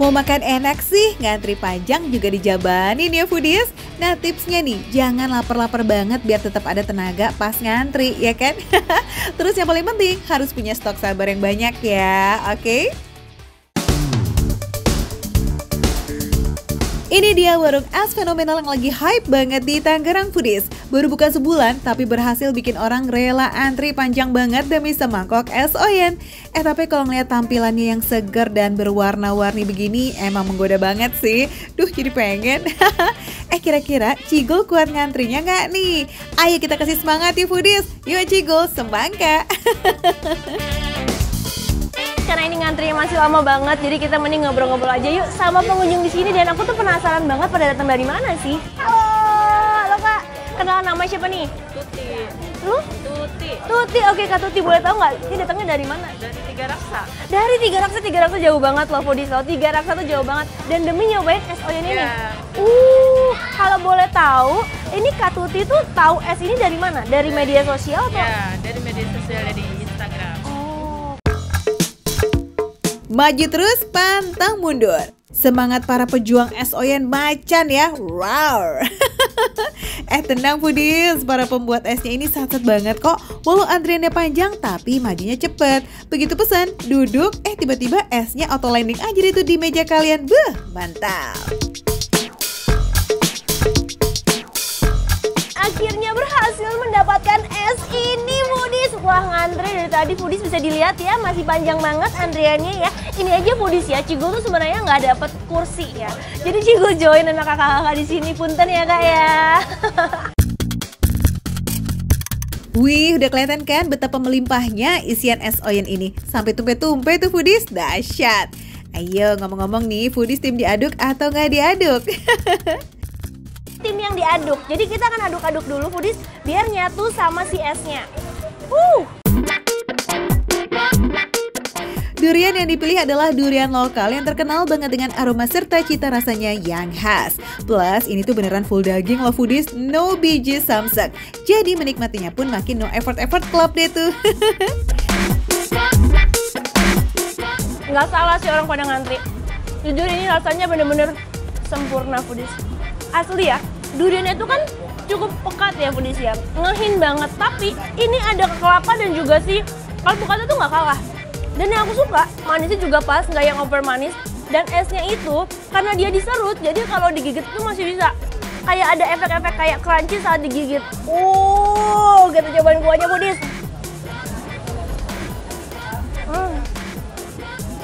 Mau makan enak sih, ngantri panjang juga dijabanin ya foodies. Nah tipsnya nih, jangan lapar-lapar banget biar tetap ada tenaga pas ngantri, ya kan? Terus yang paling penting, harus punya stok sabar yang banyak ya, oke? Ini dia warung es fenomenal yang lagi hype banget di Tangerang foodies. Baru buka sebulan tapi berhasil bikin orang rela antri panjang banget demi semangkok es oyen. Tapi kalau ngeliat tampilannya yang segar dan berwarna-warni begini emang menggoda banget sih. Duh jadi pengen. Kira-kira Cigul kuat ngantrinya nggak nih? Ayo kita kasih semangat ya foodies. Yuk Cigul, semangka. Karena ini ngantrinya masih lama banget, jadi kita mending ngobrol-ngobrol aja yuk sama pengunjung di sini. Dan aku tuh penasaran banget pada datang dari mana sih? Halo Kak, kenalan nama siapa nih? Tuti. Lu? Tuti. Tuti, oke Kak Tuti, boleh tahu nggak? Ini datangnya dari mana? Dari Tiga Raksa. Dari Tiga Raksa jauh banget loh foodies loh. Tiga Raksa tuh jauh banget. Dan demi nyobain es oyen ini. Iya. Kalau boleh tahu, ini Kak Tuti tuh tahu es ini dari mana? Dari media sosial atau? Ya, dari media sosial di Instagram. Maju terus, pantang mundur. Semangat para pejuang es oyen macan ya, wow. Tenang foodies, para pembuat esnya ini satset banget kok. Walau antriannya panjang tapi majunya cepet. Begitu pesan, duduk, tiba-tiba esnya auto landing aja itu di meja kalian. Beuh, mantap. Akhirnya berhasil mendapatkan es ini foodies. Wah ngantri dari tadi foodies, bisa dilihat ya masih panjang banget antriannya ya. Ini aja foodies ya, Cigul tuh sebenarnya nggak dapet kursi ya. Jadi Cigul join sama kakak-kakak di sini, punten ya Kak ya. Wih, udah kelihatan kan betapa melimpahnya isian es oyen ini. Sampai tumpe-tumpe tuh foodies, dahsyat. Ayo ngomong-ngomong nih, foodies tim diaduk atau nggak diaduk? Tim yang diaduk, jadi kita akan aduk-aduk dulu foodies biar nyatu sama si esnya. Durian yang dipilih adalah durian lokal yang terkenal banget dengan aroma serta cita rasanya yang khas. Plus ini tuh beneran full daging loh foodies, no biji samsak. Jadi menikmatinya pun makin no effort club deh tuh. Nggak salah sih orang pada ngantri. Jujur ini rasanya bener-bener sempurna foodies. Asli ya, duriannya itu kan cukup pekat ya foodies ya, ngehin banget. Tapi ini ada kelapa dan juga si alpukatnya tuh nggak kalah. Dan yang aku suka, manisnya juga pas, nggak yang over manis. Dan esnya itu, karena dia diserut, jadi kalau digigit tuh masih bisa kayak ada efek-efek kayak crunchy saat digigit. Kita cobain kuahnya foodies.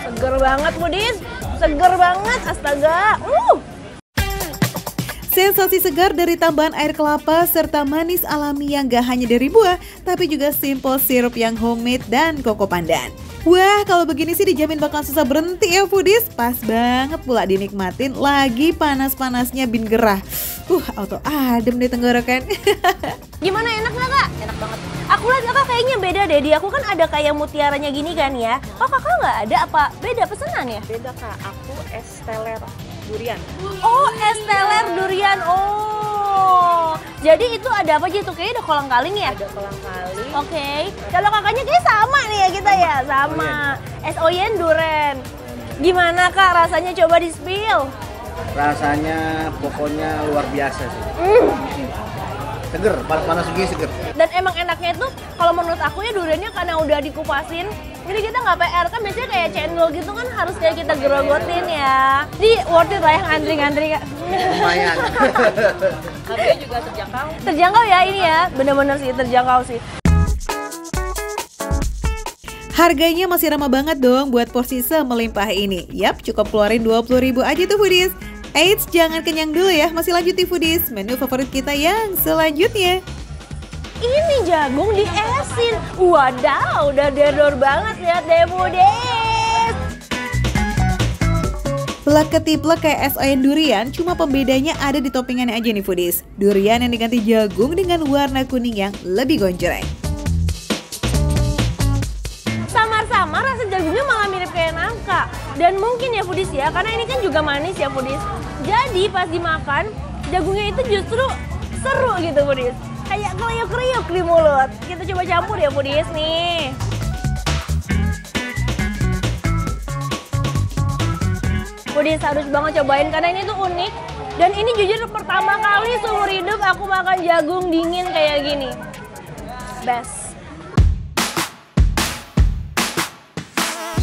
Seger banget foodies, seger banget, astaga. Sensasi segar dari tambahan air kelapa serta manis alami yang gak hanya dari buah, tapi juga simple sirup yang homemade dan koko pandan. Wah, kalau begini sih dijamin bakal susah berhenti ya foodies. Pas banget pula dinikmatin lagi panas-panasnya bin gerah. Auto adem deh tenggorokan. Gimana, enak nggak Kak? Enak banget. Aku lihat Kakak kayaknya beda deh. Di aku kan ada kayak mutiaranya gini kan ya. Oh Kakak nggak ada apa? Beda pesanan ya? Beda Kak, aku es teler durian. Oh, es teler durian. Jadi itu ada apa aja tuh? Kayaknya ada kolang-kaling ya? Ada kolang-kaling. Oke. Kalau kakaknya kayak sama nih ya kita ya? Sama. Es oyen duren. Gimana Kak rasanya, coba di spill? Rasanya pokoknya luar biasa sih. Seger, panas-panas segini seger. Dan emang enaknya itu kalau menurut aku ya duriannya karena udah dikupasin, jadi kita nggak PR. Kan biasanya kayak cendol gitu kan harus kayak kita gerogotin ya. Jadi worth it lah ya ngantri-ngantri Kak. Lumayan. Harganya juga terjangkau. Terjangkau ya ini ya, bener-bener sih terjangkau sih. Harganya masih ramah banget dong buat porsi semelimpah ini. Yap, cukup keluarin 20.000 aja tuh foodies. Eits, jangan kenyang dulu ya, masih lanjut di foodies. Menu favorit kita yang selanjutnya. Ini jagung diesin. Wadaw, udah dedor banget, lihat deh foodies. Plek ketiplek kayak es oyen durian, cuma pembedanya ada di toppingannya aja nih foodies. Durian yang diganti jagung dengan warna kuning yang lebih gonjreng. Samar-samar rasa jagungnya malah mirip kayak nangka. Dan mungkin ya foodies ya, karena ini kan juga manis ya foodies. Jadi pas dimakan, jagungnya itu justru seru gitu foodies. Kayak kriuk-kriuk di mulut. Kita coba campur ya foodies nih. Foodies harus banget cobain karena ini tuh unik. Dan ini jujur pertama kali seumur hidup aku makan jagung dingin kayak gini. Best.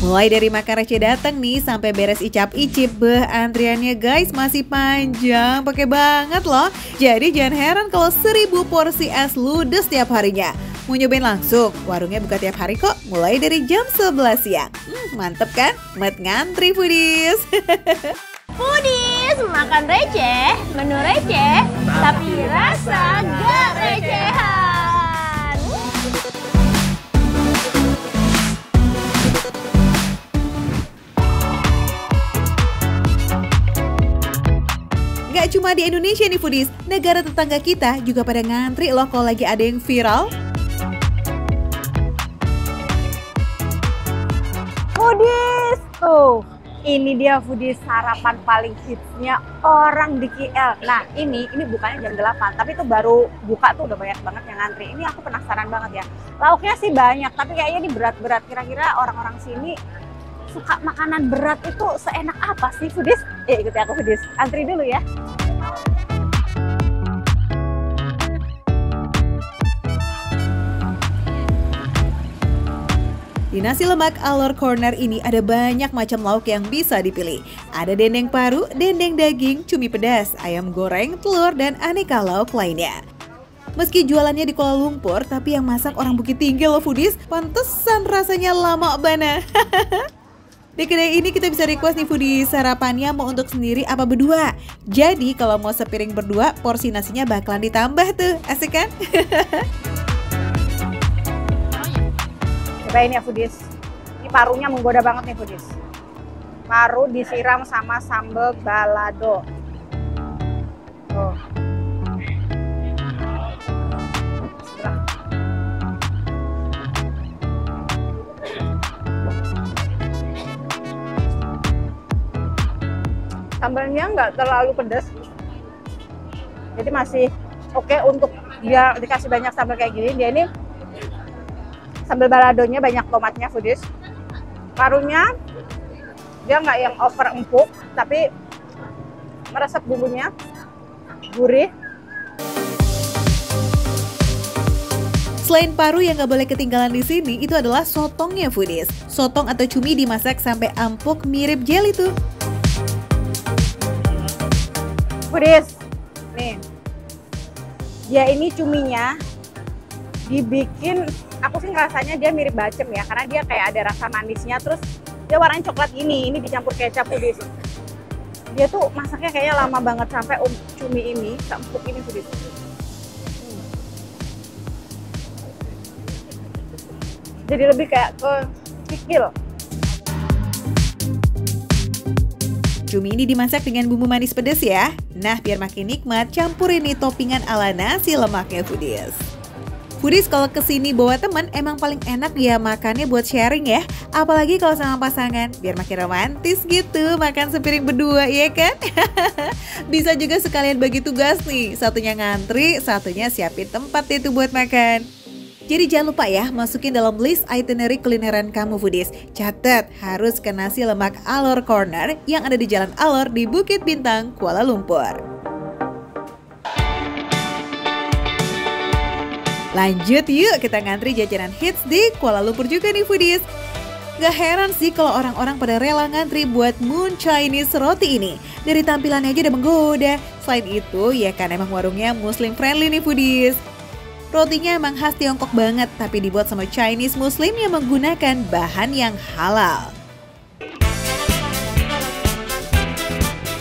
Mulai dari makan receh datang nih sampai beres icap-icip, antriannya guys masih panjang, pakai banget loh. Jadi jangan heran kalau 1000 porsi es ludes tiap harinya. Mau nyobain langsung? Warungnya buka tiap hari kok, mulai dari jam 11 siang. Mantep kan? Mat ngantri Foodies. Foodies, makan receh, menu receh, tapi rasa gak recehan. Gak cuma di Indonesia nih Foodies, negara tetangga kita juga pada ngantri loh kalau lagi ada yang viral. Foodies, tuh ini dia Foodies sarapan paling hitsnya orang di KL. Nah ini bukanya jam 8, tapi itu baru buka tuh udah banyak banget yang ngantri. Ini aku penasaran banget ya. Lauknya sih banyak, tapi kayaknya ini berat-berat. Kira-kira orang-orang sini suka makanan berat itu seenak apa sih Foodies? Ikuti aku Foodies, antri dulu ya. Di nasi lemak Alor Corner ini ada banyak macam lauk yang bisa dipilih. Ada dendeng paru, dendeng daging, cumi pedas, ayam goreng, telur, dan aneka lauk lainnya. Meski jualannya di Kuala Lumpur, tapi yang masak orang Bukit Tinggi loh Foodies, pantesan rasanya lama bana. Di kedai ini kita bisa request nih Foodies, sarapannya mau untuk sendiri apa berdua. Jadi kalau mau sepiring berdua, porsi nasinya bakalan ditambah tuh, asik kan? Cobain ya Foodies. Ini parunya menggoda banget nih Foodies. Paru disiram sama sambal balado. Tuh. Sambalnya nggak terlalu pedas, jadi masih oke untuk dia dikasih banyak sambal kayak gini. Dia ini sambal baladonya banyak tomatnya Foodies. Parunya dia nggak yang over empuk, tapi meresap bumbunya, gurih. Selain paru yang nggak boleh ketinggalan di sini, itu adalah sotongnya Foodies. Sotong atau cumi dimasak sampai empuk mirip jelly tuh. Foodies, nih, dia ini cuminya dibikin, aku sih ngerasanya dia mirip bacem ya, karena dia kayak ada rasa manisnya, terus dia warnanya coklat ini dicampur kecap Foodies. Dia tuh masaknya kayaknya lama banget sampai cumi ini seempuk ini Foodies. Jadi lebih kayak ke kikil. Cumi ini dimasak dengan bumbu manis pedas ya. Nah, biar makin nikmat, campurin nih toppingan ala nasi lemaknya Foodies. Foodies kalau kesini bawa temen emang paling enak ya makannya buat sharing ya. Apalagi kalau sama pasangan, biar makin romantis gitu makan sepiring berdua ya kan? Bisa juga sekalian bagi tugas nih, satunya ngantri, satunya siapin tempat itu buat makan. Jadi jangan lupa ya, masukin dalam list itinerary kulineran kamu Foodies. Catat, harus ke nasi lemak Alor Corner yang ada di Jalan Alor di Bukit Bintang, Kuala Lumpur. Lanjut yuk, kita ngantri jajanan hits di Kuala Lumpur juga nih Foodies. Gak heran sih kalau orang-orang pada rela ngantri buat Moon Chinese roti ini. Dari tampilannya aja udah menggoda. Selain itu, ya kan emang warungnya Muslim friendly nih Foodies. Rotinya emang khas Tiongkok banget, tapi dibuat sama Chinese Muslim yang menggunakan bahan yang halal.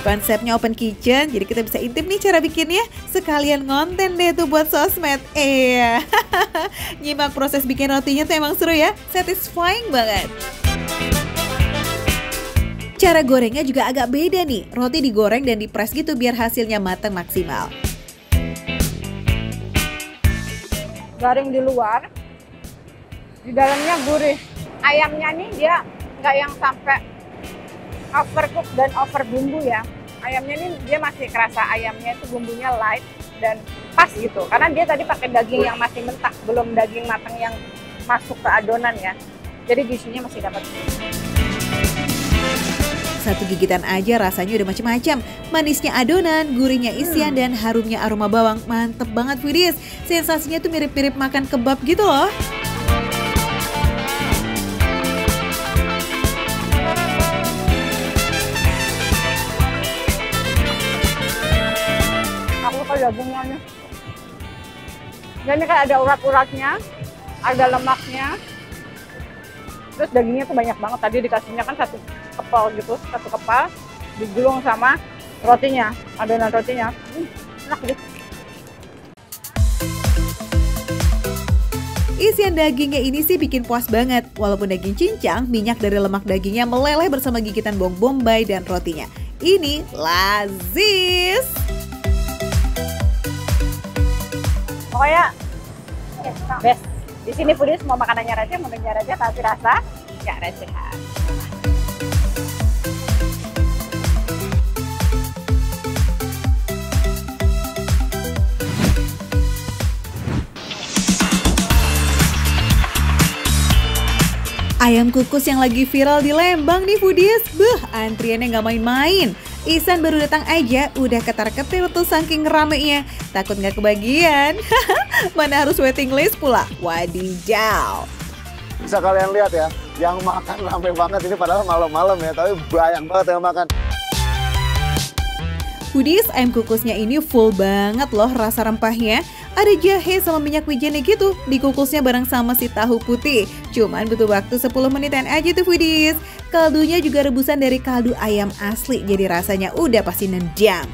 Konsepnya open kitchen, jadi kita bisa intip nih cara bikinnya. Sekalian ngonten deh tuh buat sosmed. Nyimak proses bikin rotinya tuh emang seru ya, satisfying banget. Cara gorengnya juga agak beda nih. Roti digoreng dan dipres gitu biar hasilnya matang maksimal. Garing di luar, di dalamnya gurih. Ayamnya nih dia nggak yang sampai overcook dan over bumbu ya. Ayamnya nih dia masih kerasa ayamnya itu bumbunya light dan pas gitu. Karena dia tadi pakai daging yang masih mentah, belum daging matang yang masuk ke adonan ya. Jadi juicy-nya masih dapat. Satu gigitan aja rasanya udah macam-macam. Manisnya adonan, gurihnya isian, dan harumnya aroma bawang. Mantep banget foodies. Sensasinya tuh mirip-mirip makan kebab gitu loh. Aku suka dagingnya nih. Dan ini kan ada urat-uratnya, ada lemaknya. Terus dagingnya tuh banyak banget. Tadi dikasihnya kan satu kepal gitu, satu kepal digulung sama rotinya, adonan rotinya. Enak deh. Isian dagingnya ini sih bikin puas banget. Walaupun daging cincang, minyak dari lemak dagingnya meleleh bersama gigitan bawang bombay dan rotinya. Ini lazis. Pokoknya best. Di sini foodies mau makanannya receh, menunya receh, tapi rasa nggak recehan. Ayam kukus yang lagi viral di Lembang nih foodies. Antriannya nggak main-main. Ihsan baru datang aja udah ketar-ketir tuh saking ramenya. Takut nggak kebagian. Mana harus waiting list pula. Wadidaw. Bisa kalian lihat ya, yang makan rame banget ini padahal malam-malam ya, tapi banyak banget yang makan. Foodies, ayam kukusnya ini full banget loh rasa rempahnya. Ada jahe sama minyak wijennya gitu. Dikukusnya bareng sama si tahu putih. Cuman butuh waktu 10 menitan aja tuh foodies. Kaldunya juga rebusan dari kaldu ayam asli. Jadi rasanya udah pasti nendang.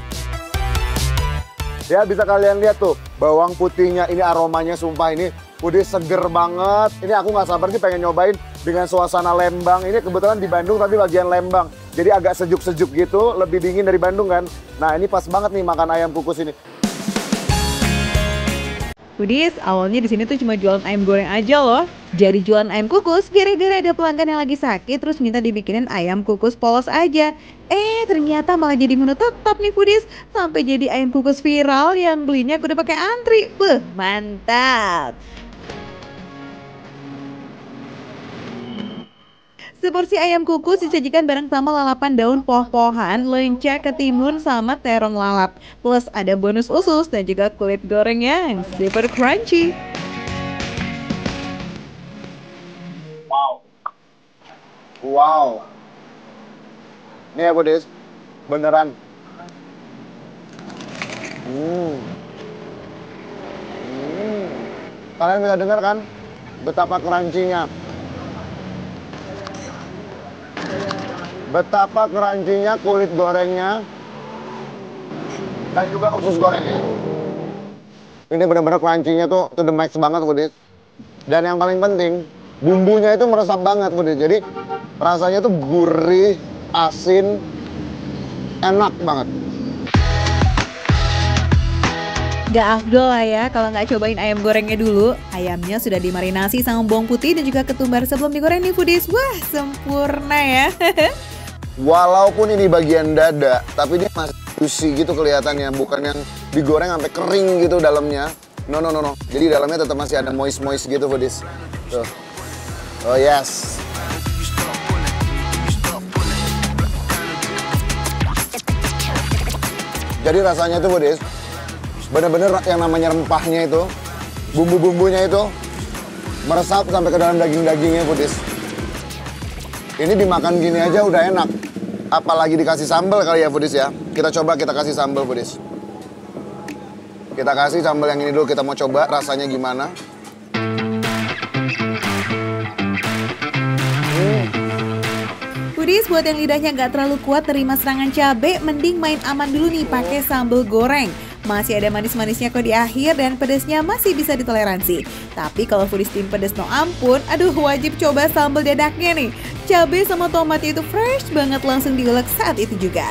Ya bisa kalian lihat tuh, bawang putihnya ini aromanya sumpah ini udah seger banget. Ini aku nggak sabar sih pengen nyobain dengan suasana Lembang. Ini kebetulan di Bandung tapi bagian Lembang. Jadi agak sejuk-sejuk gitu, lebih dingin dari Bandung kan. Nah ini pas banget nih makan ayam kukus ini. Foodies, awalnya di sini tuh cuma jualan ayam goreng aja loh. Jadi jualan ayam kukus gara-gara ada pelanggan yang lagi sakit terus minta dibikinin ayam kukus polos aja. Ternyata malah jadi menu tetap nih foodies. Sampai jadi ayam kukus viral yang belinya udah pakai antri. Mantap. Seporsi ayam kukus disajikan bareng sama lalapan daun poh-pohan, lenca ketimun, sama terong lalap. Plus ada bonus usus dan juga kulit gorengnya yang super crunchy. Wow. Ini ya foodies, beneran. Kalian bisa dengar kan betapa crunchy-nya. Betapa crunchy-nya kulit gorengnya dan juga usus gorengnya. Ini benar-benar crunchy-nya tuh to the max banget foodies. Dan yang paling penting, bumbunya itu meresap banget foodies. Jadi rasanya tuh gurih, asin, enak banget. Gak afdol lah ya kalau nggak cobain ayam gorengnya dulu. Ayamnya sudah dimarinasi sama bawang putih dan juga ketumbar sebelum digoreng nih foodies. Wah, sempurna ya. Walaupun ini bagian dada, tapi dia masih juicy gitu kelihatannya, bukan yang digoreng sampai kering gitu dalamnya. No. Jadi dalamnya tetap masih ada moist gitu foodies. Tuh. Oh yes. Jadi rasanya tuh foodies, bener-bener yang namanya rempahnya itu, bumbu-bumbunya itu meresap sampai ke dalam daging-dagingnya foodies. Ini dimakan gini aja udah enak. Apalagi dikasih sambal kali ya foodies ya. Kita coba kita kasih sambal foodies. Kita kasih sambal yang ini dulu, kita mau coba rasanya gimana. Foodies, buat yang lidahnya nggak terlalu kuat terima serangan cabai, mending main aman dulu nih pakai sambal goreng. Masih ada manis-manisnya kok di akhir dan pedasnya masih bisa ditoleransi. Tapi kalau foodies tim pedas no ampun, aduh wajib coba sambal dadaknya nih. Cabai sama tomatnya itu fresh banget langsung diulek saat itu juga.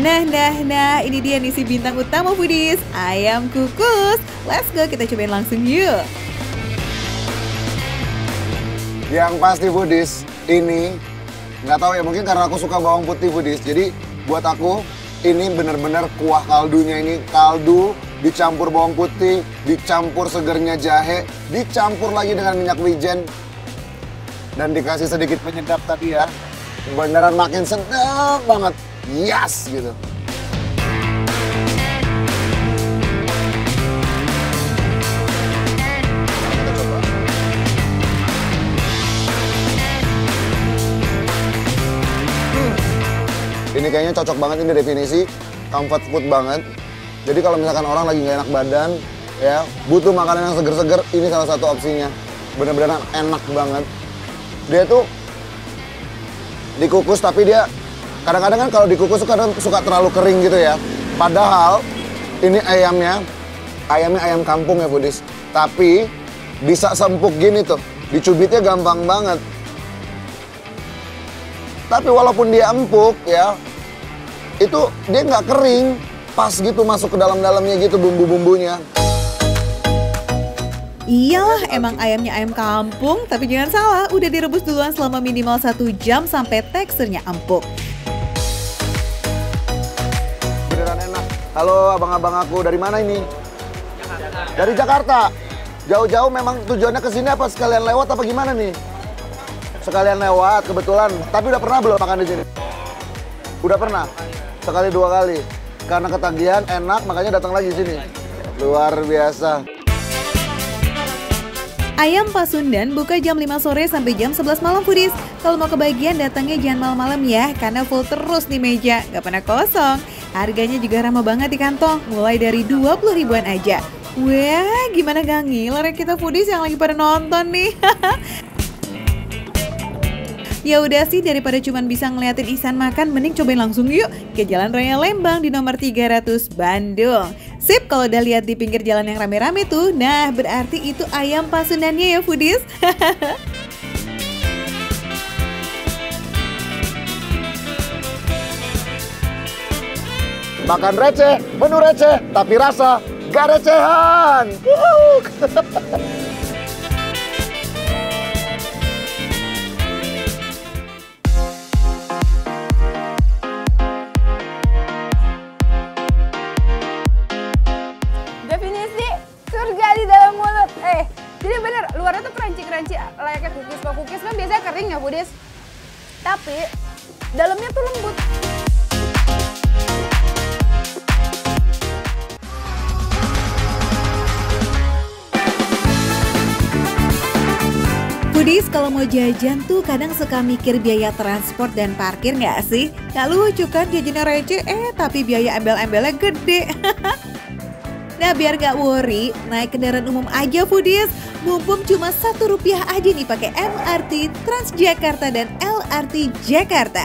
Nah, ini dia nih si bintang utama foodies, ayam kukus. Let's go, kita cobain langsung yuk. Yang pasti foodies, ini nggak tahu ya, mungkin karena aku suka bawang putih foodies. Jadi buat aku ini bener-bener kuah kaldunya ini, kaldu dicampur bawang putih, dicampur segernya jahe, dicampur lagi dengan minyak wijen. dan dikasih sedikit penyedap tadi ya, beneran makin sedap banget. Yes gitu. Ini kayaknya cocok banget, ini definisi comfort food banget. Jadi kalau misalkan orang lagi nggak enak badan, ya butuh makanan yang seger-seger, ini salah satu opsinya. Bener-bener enak banget. Dia tuh dikukus tapi dia kadang-kadang kan kalau dikukus kadang suka terlalu kering gitu ya. Padahal ini ayamnya ayam kampung ya foodies. Tapi bisa sempuk gini tuh, dicubitnya gampang banget. Tapi walaupun dia empuk ya, itu dia nggak kering, pas gitu masuk ke dalam-dalamnya gitu bumbu-bumbunya. Iyalah, emang ayamnya ayam kampung, tapi jangan salah, udah direbus duluan selama minimal 1 jam sampai teksturnya empuk. Beneran enak. Halo abang-abang aku, dari mana ini? Jakarta. Dari Jakarta? Jauh-jauh memang tujuannya ke sini apa sekalian lewat apa gimana nih? Sekalian lewat kebetulan, tapi udah pernah belum makan di sini? Udah pernah? Sekali 2 kali. Karena ketagihan enak makanya datang lagi sini. Luar biasa. Ayam Pasundan buka jam 5 sore sampai jam 11 malam foodies. Kalau mau kebagian datangnya jangan malam-malam ya, karena full terus di meja, gak pernah kosong. Harganya juga ramah banget di kantong, mulai dari 20 ribuan aja. Wah, gimana gak ngiler ya kita foodies yang lagi pada nonton nih. Ya udah sih, daripada cuman bisa ngeliatin Ihsan makan, mending cobain langsung yuk ke Jalan Raya Lembang di nomor 300 Bandung. Sip, kalau udah lihat di pinggir jalan yang rame-rame tuh, nah berarti itu ayam Pasundannya ya foodies. Makan receh, menu receh, tapi rasa gak recehan. Definisi surga di dalam mulut. Jadi bener, luarnya tuh crunchy-crunchy layaknya cookies. Kalau cookies kan biasanya kering ya foodies. Tapi dalamnya tuh lembut. Foodies kalau mau jajan tuh kadang suka mikir biaya transport dan parkir nggak sih? Nggak lucu kan jajannya receh, tapi biaya embel-embelnya gede. Nah biar nggak worry, naik kendaraan umum aja foodies. Mumpung cuma Rp1 aja nih pakai MRT Transjakarta dan LRT Jakarta.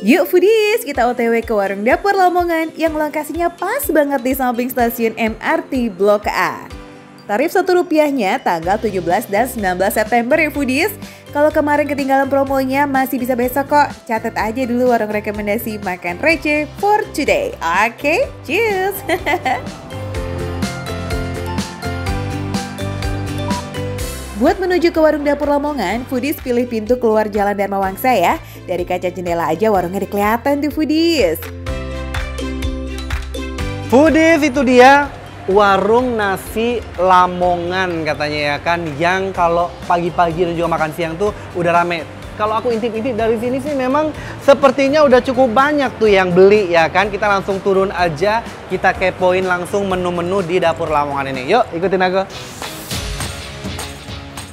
Yuk foodies, kita OTW ke warung dapur Lamongan yang lokasinya pas banget di samping stasiun MRT Blok A. Tarif Rp1-nya tanggal 17 dan 19 September ya foodies. Kalau kemarin ketinggalan promonya masih bisa besok kok. Catat aja dulu warung rekomendasi makan receh for today. Oke, cheers! Buat menuju ke warung dapur Lamongan, foodies pilih pintu keluar Jalan Dharma Wangsa ya. Dari kaca jendela aja warungnya kelihatan tuh foodies. Foodies, itu dia warung nasi Lamongan katanya ya kan, yang kalau pagi-pagi dan juga makan siang tuh udah rame. Kalau aku intip-intip dari sini sih memang sepertinya udah cukup banyak tuh yang beli ya kan. Kita langsung turun aja, kita kepoin langsung menu-menu di dapur Lamongan ini. Yuk ikutin aku.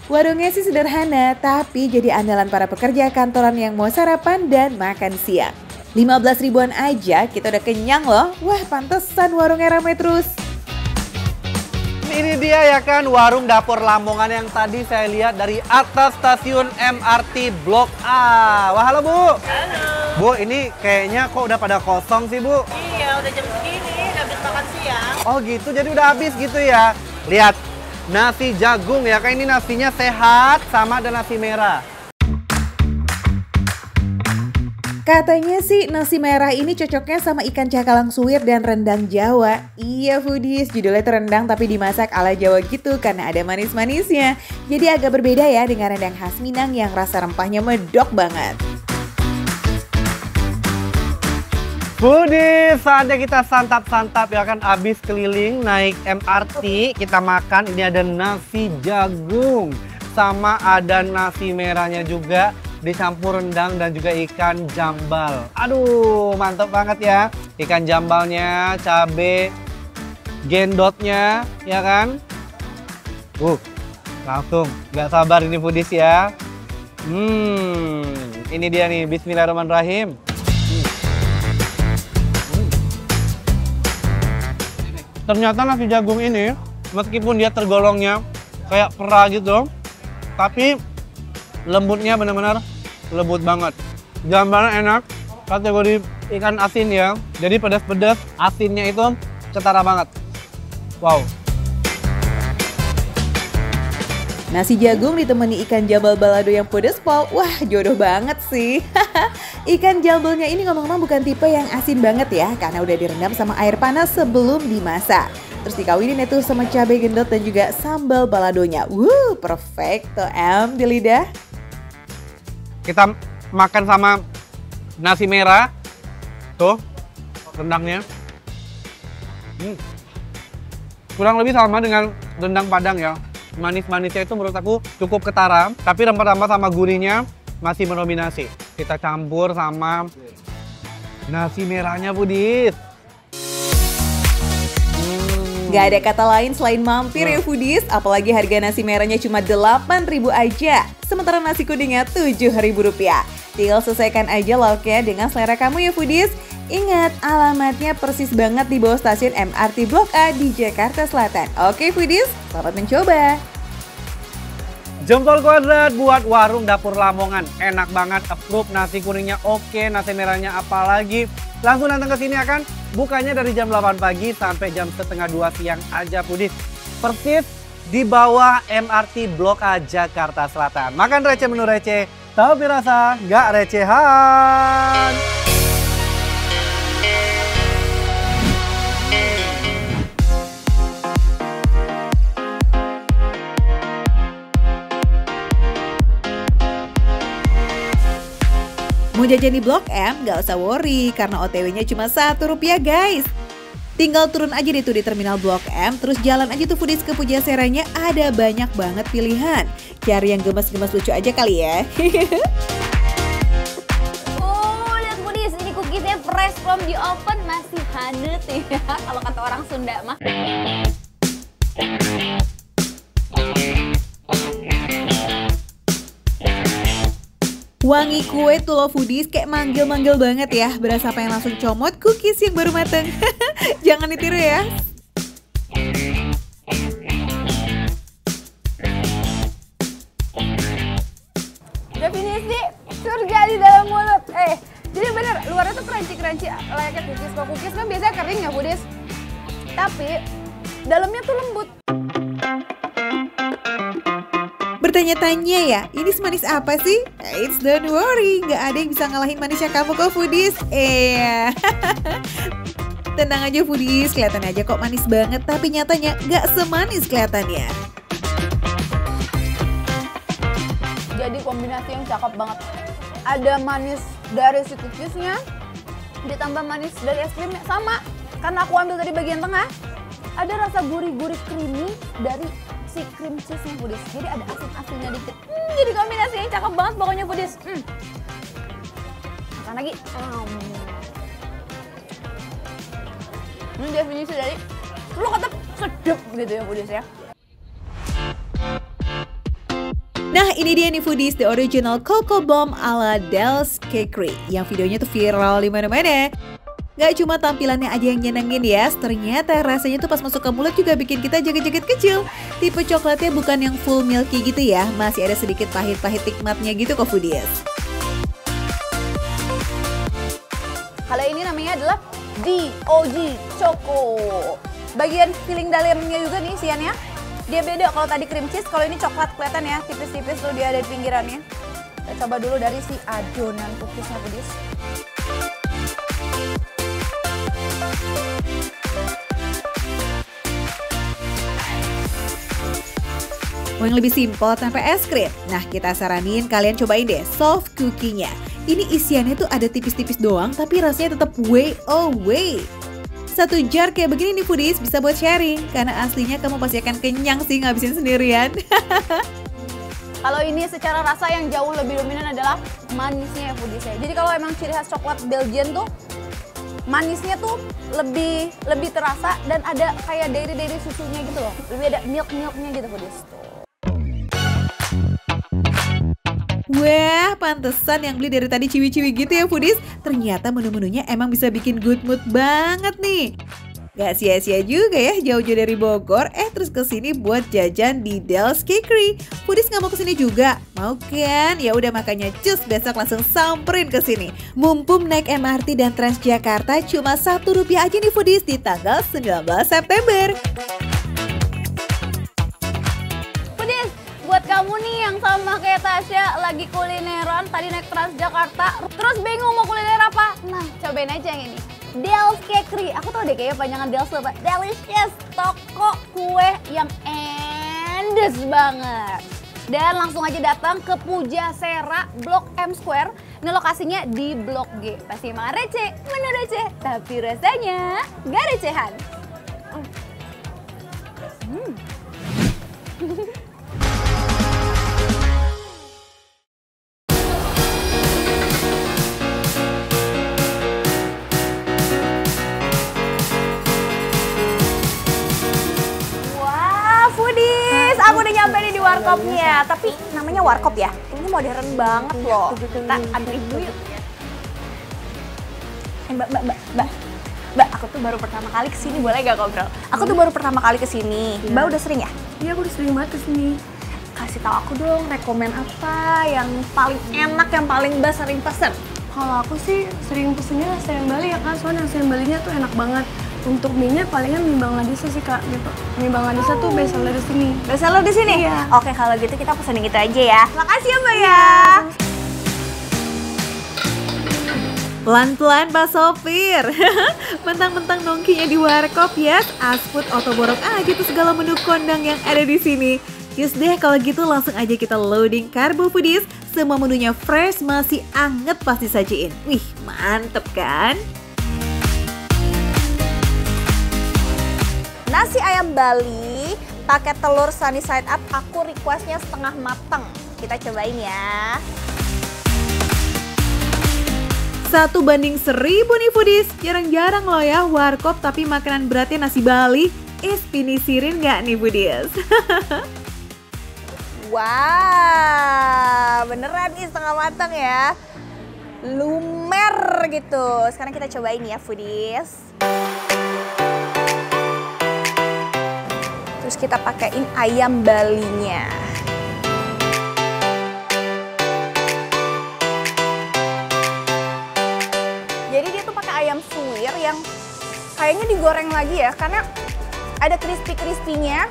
Warungnya sih sederhana, tapi jadi andalan para pekerja kantoran yang mau sarapan dan makan siang. 15 ribuan aja kita udah kenyang loh. Wah pantesan warungnya ramai terus. Ini dia ya kan warung dapur Lamongan yang tadi saya lihat dari atas stasiun MRT Blok A. Wah halo Bu. Halo. Bu ini kayaknya kok udah pada kosong sih Bu? Iya, udah jam segini, habis makan siang. Oh gitu, jadi udah habis gitu ya. Lihat, nasi jagung ya kan, ini nasinya sehat sama ada nasi merah. Katanya sih nasi merah ini cocoknya sama ikan cakalang suwir dan rendang Jawa. Iya foodies, judulnya tuh rendang tapi dimasak ala Jawa gitu karena ada manis-manisnya. Jadi agak berbeda ya dengan rendang khas Minang yang rasa rempahnya medok banget. Foodies, saatnya kita santap-santap ya kan. Abis keliling naik MRT, kita makan. Ini ada nasi jagung, sama ada nasi merahnya juga, dicampur rendang dan juga ikan jambal. Aduh, mantap banget ya. Ikan jambalnya, cabe, gendotnya, ya kan. Langsung, gak sabar ini foodies ya. Ini dia nih, bismillahirrahmanirrahim. Ternyata nasi jagung ini, meskipun dia tergolongnya kayak perah gitu, tapi lembutnya benar-benar lembut banget. Jambalnya enak, kategori ikan asin ya, jadi pedas-pedas, asinnya itu ketara banget. Wow. Nasi jagung ditemani ikan jambal balado yang pedas pol, wah jodoh banget sih. Ikan jambalnya ini ngomong-ngomong bukan tipe yang asin banget ya, karena udah direndam sama air panas sebelum dimasak. Terus dikawinin itu sama cabai gendot dan juga sambal baladonya. Perfecto di lidah. Kita makan sama nasi merah, tuh rendangnya. Kurang lebih sama dengan rendang Padang ya. Manis-manisnya itu menurut aku cukup ketara, tapi rempah-rempah sama gurihnya masih mendominasi. Kita campur sama nasi merahnya, foodies. Gak ada kata lain selain mampir ya foodies, apalagi harga nasi merahnya cuma 8.000 aja. Sementara nasi kuningnya Rp7.000. Tinggal selesaikan aja lauknya dengan selera kamu ya foodies. Ingat, alamatnya persis banget di bawah stasiun MRT Blok A di Jakarta Selatan. Oke foodies, selamat mencoba. Jempol kuadrat buat warung dapur Lamongan. Enak banget, approve, nasi kuningnya oke, nasi merahnya apalagi. Langsung datang ke sini akan bukanya dari jam 8 pagi sampai jam setengah 2 siang aja foodies. Persis di bawah MRT Blok A Jakarta Selatan. Makan receh menu receh, tapi rasa nggak recehan. Mau jajan di Blok M, gak usah worry karena OTW-nya cuma Rp1 guys. Tinggal turun aja deh tuh di terminal Blok M, terus jalan aja tuh foodies ke Pujaseranya, ada banyak banget pilihan. Cari yang gemes-gemes lucu aja kali ya. Lihat foodies, ini cookiesnya fresh from the oven, masih hangat ya, kalau kata orang Sunda mah. Wangi kue tuh loh foodies, kayak manggil-manggil banget ya. Berasa pengen langsung comot cookies yang baru mateng. Jangan ditiru ya. Definisi surga di dalam mulut. Jadi bener, luarnya tuh crunchy-crunchy layaknya cookies. Kalau cookies kan biasanya kering ya foodies, tapi dalamnya tuh lembut. Bertanya-tanya ya, ini semanis apa sih? Eits, don't worry, nggak ada yang bisa ngalahin manisnya kamu kok foodies. Tenang aja foodies, kelihatannya aja kok manis banget, tapi nyatanya nggak semanis kelihatannya. Jadi kombinasi yang cakep banget. Ada manis dari si cookiesnya, ditambah manis dari es krimnya. Sama, karena aku ambil dari bagian tengah, ada rasa gurih-gurih creamy dari si cream cheese-nya foodies. Jadi ada asin-asinnya dikit. Jadi kombinasi yang cakep banget pokoknya foodies. Makan lagi. Ini definisi dari lu kata sedap gitu ya foodies ya. Nah ini dia nih foodies, the original Coco Bomb ala Del's Cakery yang videonya tuh viral di mana-mana. Gak cuma tampilannya aja yang nyenengin ya, ternyata rasanya tuh pas masuk ke mulut juga bikin kita jaget-jaget kecil. Tipe coklatnya bukan yang full milky gitu ya, masih ada sedikit pahit-pahit nikmatnya gitu kok foodies. Kalau ini namanya adalah DOG Choco. Bagian filling dalamnya juga nih isiannya, dia beda. Kalau tadi cream cheese, kalau ini coklat kelihatan ya, tipis-tipis tuh dia ada di pinggirannya. Kita coba dulu dari si adonan cookiesnya foodies. Mau yang lebih simpel tanpa es krim? Nah kita saranin kalian cobain deh soft cookie-nya. Ini isiannya tuh ada tipis-tipis doang, tapi rasanya tetap way away. Satu jar kayak begini nih foodies bisa buat sharing, karena aslinya kamu pasti akan kenyang sih ngabisin sendirian. Kalau ini secara rasa yang jauh lebih dominan adalah manisnya ya foodies ya. Jadi kalau emang ciri khas coklat Belgian tuh manisnya tuh lebih terasa dan ada kayak dairy susunya gitu loh. Lebih ada milknya gitu foodies. Wah, pantesan yang beli dari tadi ciwi-ciwi gitu ya foodies. Ternyata menu-menunya emang bisa bikin good mood banget nih. Gak sia-sia juga ya jauh-jauh dari Bogor, terus kesini buat jajan di Del's Cakery. Foodies nggak mau kesini juga? Mau kan? Ya udah makanya cus besok langsung samperin kesini. Mumpung naik MRT dan Transjakarta cuma Rp1 aja nih foodies di tanggal 19 September. Foodies, buat kamu nih yang sama kayak Tasya lagi kulineran, tadi naik Transjakarta, terus bingung mau kuliner apa? Nah, cobain aja yang ini. Del's Cakery, aku tau deh kayaknya panjangan Del's apa? Delicious, toko kue yang endes banget. Dan langsung aja datang ke Pujasera, Blok M Square. Ini lokasinya di Blok G. Pasti emang receh, menu receh, tapi rasanya gak recehan. Aku udah nyampe nih di warkopnya, tapi namanya warkop ya. Ini modern banget loh. Kita ambil dulu yuk. Mbak, aku tuh baru pertama kali kesini, boleh gak ngobrol? Aku tuh baru pertama kali kesini. Mbak udah sering ya? Iya, aku udah sering banget kesini. Kasih tahu aku dong, rekomen apa yang paling enak, yang paling Mbak sering pesen? Kalau aku sih sering pesennya nasi ayam Bali ya Kak, soalnya nasi ayam Balinya tuh enak banget. Untuk mie-nya palingan mie Bang Ladisa sih Kak, gitu. Mie Bang Ladisa tuh best seller di sini. Best seller di sini? Iya. Oke, kalau gitu kita pesenin gitu aja ya. Makasih ya Mbak ya. Pelan-pelan Pak Sopir. Mentang-mentang nongkinya di warkop ya, Asfood otoborok aja tuh segala menu kondang yang ada di sini. Yus deh kalau gitu langsung aja kita loading Karbo Foodies. Semua menunya fresh, masih anget pasti sajiin. Wih, mantep kan? Nasi ayam Bali pakai telur sunny side up, aku requestnya setengah mateng. Kita cobain ya. 1:1000 nih foodies. Jarang-jarang loh ya warkop tapi makanan beratnya nasi Bali. Pinisirin nggak nih foodies? Wah, beneran nih setengah mateng ya. Lumer gitu. Sekarang kita cobain ya foodies. Terus kita pakein ayam Balinya. Jadi dia tuh pakai ayam suwir yang kayaknya digoreng lagi ya, karena ada crispy-crispy-nya.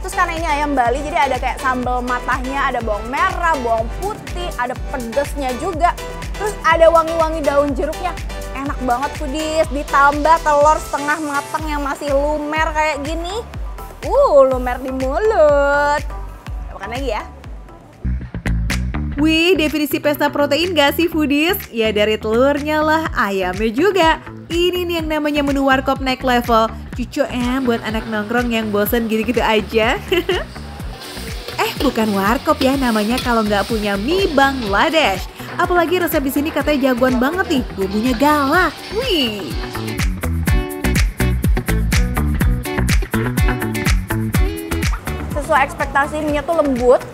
Terus karena ini ayam Bali, jadi ada kayak sambal matahnya, ada bawang merah, bawang putih, ada pedesnya juga. Terus ada wangi-wangi daun jeruknya. Enak banget foodies, ditambah telur setengah matang yang masih lumer kayak gini. Lumer di mulut. Makan lagi ya. Wih, definisi pesta protein gak sih foodies? Ya dari telurnya lah, ayamnya juga. Ini nih yang namanya menu warkop next level. Cucu buat anak nongkrong yang bosen gitu-gitu aja. Bukan warkop ya namanya kalau nggak punya mie Bangladesh. Apalagi resep di sini katanya jagoan banget nih, bumbunya galak. Wih. Sesuai ekspektasi, mie-nya tuh lembut.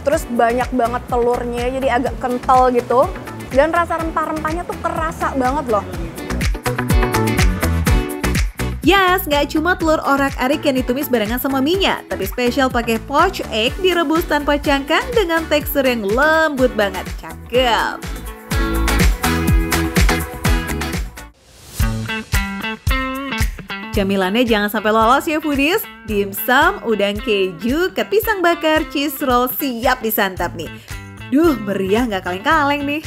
Terus banyak banget telurnya, jadi agak kental gitu. Dan rasa rempah-rempahnya tuh kerasa banget loh. Yes, nggak cuma telur orak-arik yang ditumis barengan sama mie-nya, tapi spesial pakai poached egg direbus tanpa cangkang dengan tekstur yang lembut banget. Cakep. Camilannya jangan sampai lolos ya foodies. Dimsum, udang keju, ket pisang bakar, cheese roll siap disantap nih. Duh, meriah nggak kaleng-kaleng nih.